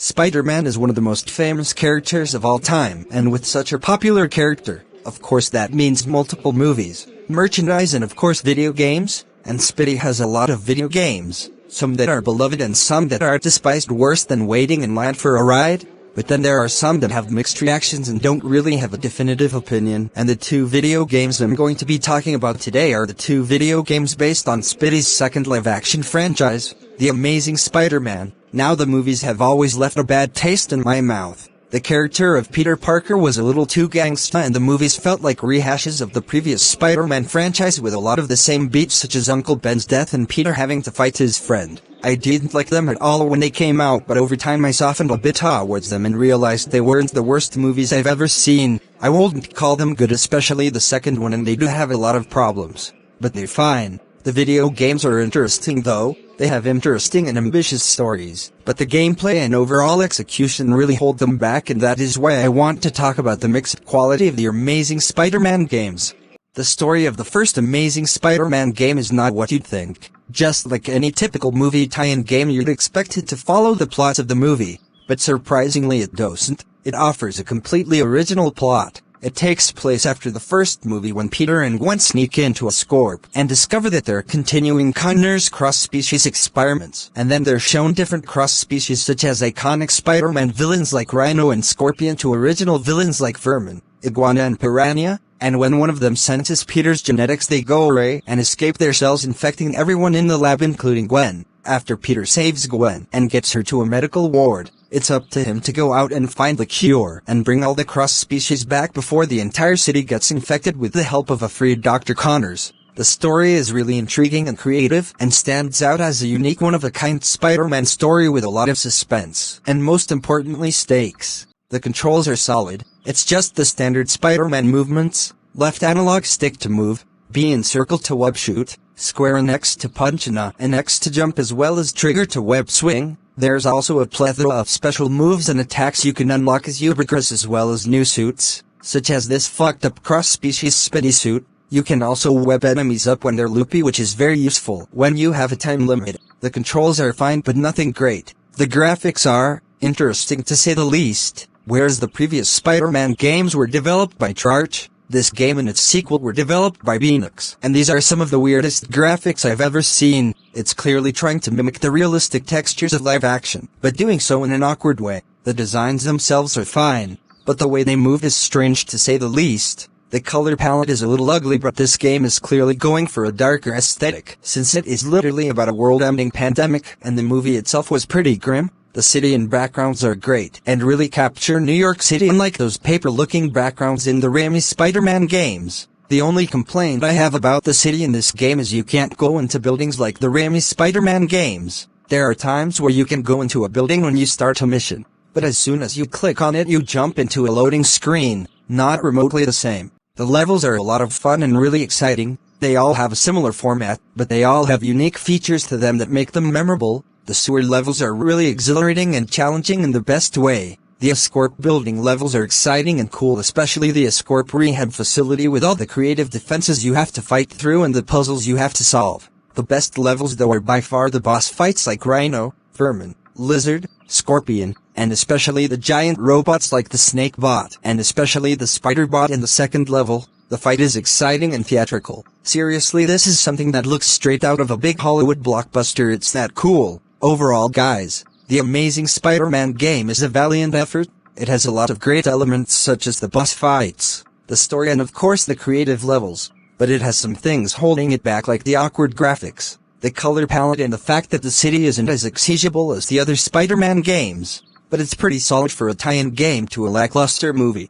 Spider-Man is one of the most famous characters of all time, and with such a popular character, of course that means multiple movies, merchandise and of course video games, and Spidey has a lot of video games, some that are beloved and some that are despised worse than waiting in line for a ride, but then there are some that have mixed reactions and don't really have a definitive opinion, and the two video games I'm going to be talking about today are the two video games based on Spidey's second live-action franchise, The Amazing Spider-Man. Now the movies have always left a bad taste in my mouth. The character of Peter Parker was a little too gangsta and the movies felt like rehashes of the previous Spider-Man franchise with a lot of the same beats such as Uncle Ben's death and Peter having to fight his friend. I didn't like them at all when they came out, but over time I softened a bit towards them and realized they weren't the worst movies I've ever seen. I wouldn't call them good, especially the second one, and they do have a lot of problems. But they're fine. The video games are interesting though. They have interesting and ambitious stories, but the gameplay and overall execution really hold them back, and that is why I want to talk about the mixed quality of the Amazing Spider-Man games. The story of the first Amazing Spider-Man game is not what you'd think. Just like any typical movie tie-in game, you'd expect it to follow the plot of the movie, but surprisingly it doesn't. It offers a completely original plot. It takes place after the first movie when Peter and Gwen sneak into Oscorp and discover that they're continuing Connor's cross-species experiments, and then they're shown different cross-species such as iconic Spider-Man villains like Rhino and Scorpion to original villains like Vermin, Iguana and Piranha, and when one of them senses Peter's genetics they go away and escape their cells, infecting everyone in the lab including Gwen. After Peter saves Gwen and gets her to a medical ward, it's up to him to go out and find the cure and bring all the cross-species back before the entire city gets infected with the help of a freed Dr. Connors. The story is really intriguing and creative and stands out as a unique one-of-a-kind Spider-Man story with a lot of suspense and most importantly stakes. The controls are solid. It's just the standard Spider-Man movements: left analog stick to move, B and circle to web shoot, square and X to punch and A and X to jump, as well as trigger to web swing. There's also a plethora of special moves and attacks you can unlock as you progress, as well as new suits, such as this fucked up cross-species Spidey suit. You can also web enemies up when they're loopy, which is very useful when you have a time limit. The controls are fine but nothing great. The graphics are interesting to say the least. Whereas the previous Spider-Man games were developed by Treyarch, this game and its sequel were developed by Beenox, and these are some of the weirdest graphics I've ever seen. It's clearly trying to mimic the realistic textures of live action, but doing so in an awkward way. The designs themselves are fine, but the way they move is strange to say the least. The color palette is a little ugly, but this game is clearly going for a darker aesthetic, since it is literally about a world-ending pandemic, and the movie itself was pretty grim. The city and backgrounds are great, and really capture New York City unlike those paper-looking backgrounds in the Raimi Spider-Man games. The only complaint I have about the city in this game is you can't go into buildings like the Raimi Spider-Man games. There are times where you can go into a building when you start a mission, but as soon as you click on it you jump into a loading screen. Not remotely the same. The levels are a lot of fun and really exciting. They all have a similar format, but they all have unique features to them that make them memorable. The sewer levels are really exhilarating and challenging in the best way. The Oscorp building levels are exciting and cool, especially the Oscorp rehab facility with all the creative defenses you have to fight through and the puzzles you have to solve. The best levels though are by far the boss fights like Rhino, Vermin, Lizard, Scorpion, and especially the giant robots like the Snake Bot, and especially the Spider Bot in the second level. The fight is exciting and theatrical. Seriously, this is something that looks straight out of a big Hollywood blockbuster. It's that cool. Overall guys, The Amazing Spider-Man game is a valiant effort. It has a lot of great elements such as the boss fights, the story and of course the creative levels, but it has some things holding it back like the awkward graphics, the color palette and the fact that the city isn't as accessible as the other Spider-Man games, but it's pretty solid for a tie-in game to a lackluster movie.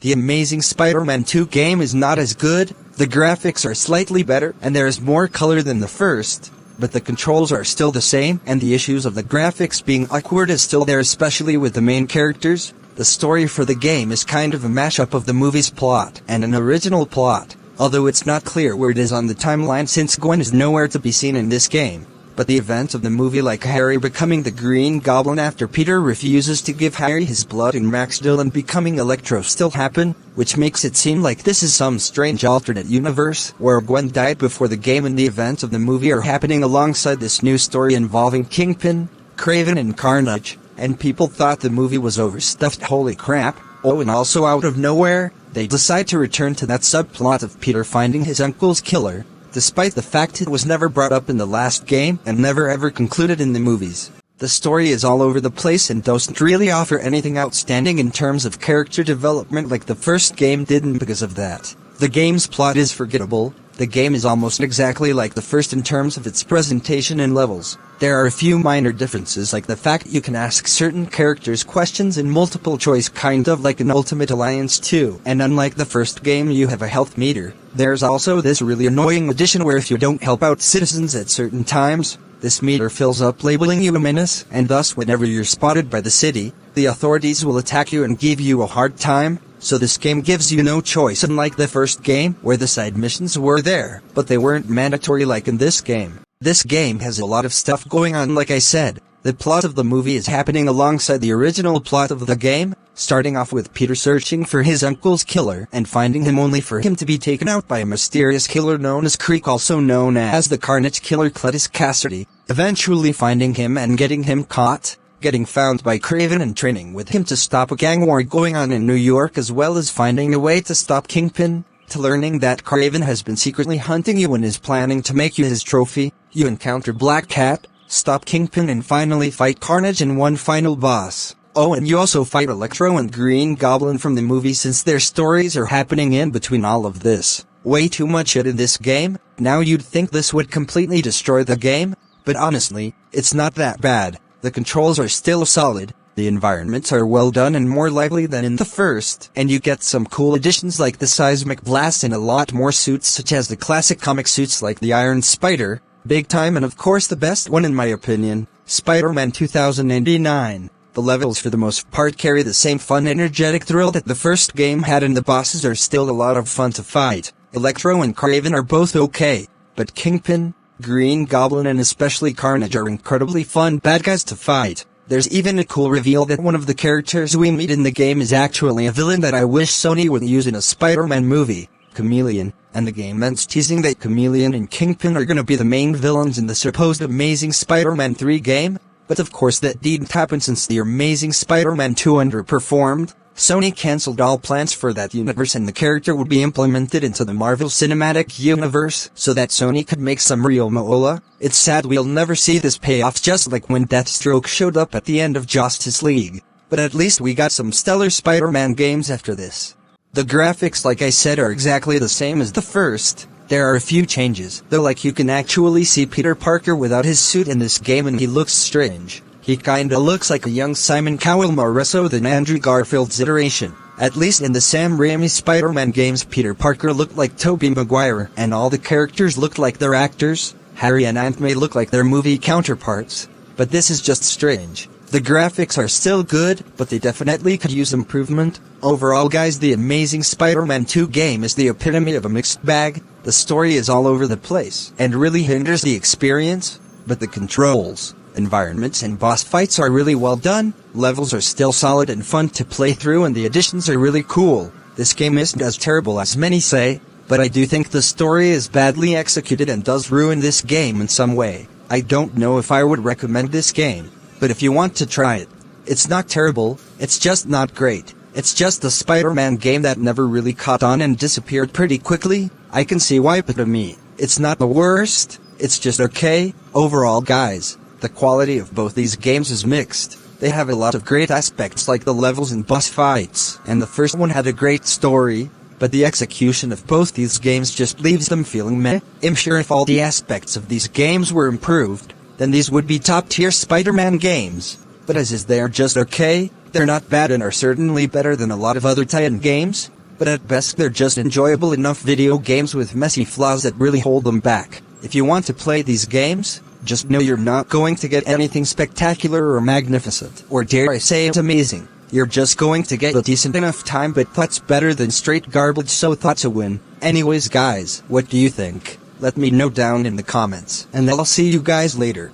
The Amazing Spider-Man 2 game is not as good. The graphics are slightly better and there is more color than the first, but the controls are still the same, and the issues of the graphics being awkward is still there, especially with the main characters. The story for the game is kind of a mashup of the movie's plot and an original plot, although it's not clear where it is on the timeline since Gwen is nowhere to be seen in this game. But the events of the movie, like Harry becoming the Green Goblin after Peter refuses to give Harry his blood and Max Dillon becoming Electro, still happen, which makes it seem like this is some strange alternate universe where Gwen died before the game and the events of the movie are happening alongside this new story involving Kingpin, Kraven and Carnage. and people thought the movie was overstuffed. Holy crap. Oh, and also out of nowhere, they decide to return to that subplot of Peter finding his uncle's killer, despite the fact it was never brought up in the last game and never ever concluded in the movies. The story is all over the place and doesn't really offer anything outstanding in terms of character development like the first game didn't. Because of that, the game's plot is forgettable. The game is almost exactly like the first in terms of its presentation and levels. There are a few minor differences, like the fact you can ask certain characters questions in multiple choice, kind of like in Ultimate Alliance 2, and unlike the first game you have a health meter. There's also this really annoying addition where if you don't help out citizens at certain times, this meter fills up, labeling you a menace, and thus whenever you're spotted by the city, the authorities will attack you and give you a hard time. So this game gives you no choice, unlike the first game, where the side missions were there, but they weren't mandatory like in this game. This game has a lot of stuff going on. Like I said, the plot of the movie is happening alongside the original plot of the game, starting off with Peter searching for his uncle's killer and finding him only for him to be taken out by a mysterious killer known as Creek, also known as the Carnage Killer Cletus Cassidy, eventually finding him and getting him caught, getting found by Kraven and training with him to stop a gang war going on in New York, as well as finding a way to stop Kingpin, to learning that Kraven has been secretly hunting you and is planning to make you his trophy. You encounter Black Cat, stop Kingpin, and finally fight Carnage and one final boss. Oh, and you also fight Electro and Green Goblin from the movie, since their stories are happening in between all of this. Way too much shit in this game. Now you'd think this would completely destroy the game, but honestly, it's not that bad. The controls are still solid, the environments are well done and more lively than in the first, and you get some cool additions like the Seismic Blast and a lot more suits, such as the classic comic suits like the Iron Spider, Big Time, and of course the best one in my opinion, Spider-Man 2099. The levels for the most part carry the same fun, energetic thrill that the first game had, and the bosses are still a lot of fun to fight. Electro and Kraven are both okay, but Kingpin, Green Goblin, and especially Carnage are incredibly fun bad guys to fight. There's even a cool reveal that one of the characters we meet in the game is actually a villain that I wish Sony would use in a Spider-Man movie, Chameleon, and the game ends teasing that Chameleon and Kingpin are gonna be the main villains in the supposed Amazing Spider-Man 3 game, but of course that didn't happen since the Amazing Spider-Man 2 underperformed. Sony cancelled all plans for that universe and the character would be implemented into the Marvel Cinematic Universe so that Sony could make some real moolah. It's sad we'll never see this payoff, just like when Deathstroke showed up at the end of Justice League. But at least we got some stellar Spider-Man games after this. The graphics, like I said, are exactly the same as the first. There are a few changes, though, like you can actually see Peter Parker without his suit in this game and he looks strange. He kinda looks like a young Simon Cowell more so than Andrew Garfield's iteration. At least in the Sam Raimi Spider-Man games, Peter Parker looked like Tobey Maguire, and all the characters looked like their actors. Harry and Aunt May look like their movie counterparts. But this is just strange. The graphics are still good, but they definitely could use improvement. Overall guys, the Amazing Spider-Man 2 game is the epitome of a mixed bag. The story is all over the place, and really hinders the experience, but the controls, environments, and boss fights are really well done. Levels are still solid and fun to play through, and the additions are really cool. This game isn't as terrible as many say, but I do think the story is badly executed and does ruin this game in some way. I don't know if I would recommend this game, but if you want to try it, it's not terrible, it's just not great. It's just a Spider-Man game that never really caught on and disappeared pretty quickly. I can see why, but to me, it's not the worst, it's just okay. Overall guys, the quality of both these games is mixed. They have a lot of great aspects like the levels and boss fights, and the first one had a great story, but the execution of both these games just leaves them feeling meh. I'm sure if all the aspects of these games were improved, then these would be top-tier Spider-Man games. But as is, they're just okay. They're not bad and are certainly better than a lot of other Titan games, but at best they're just enjoyable enough video games with messy flaws that really hold them back. If you want to play these games, just know you're not going to get anything spectacular or magnificent, or dare I say it, amazing. You're just going to get a decent enough time, but that's better than straight garbage, so that's a win. Anyways guys, what do you think? Let me know down in the comments, and I'll see you guys later.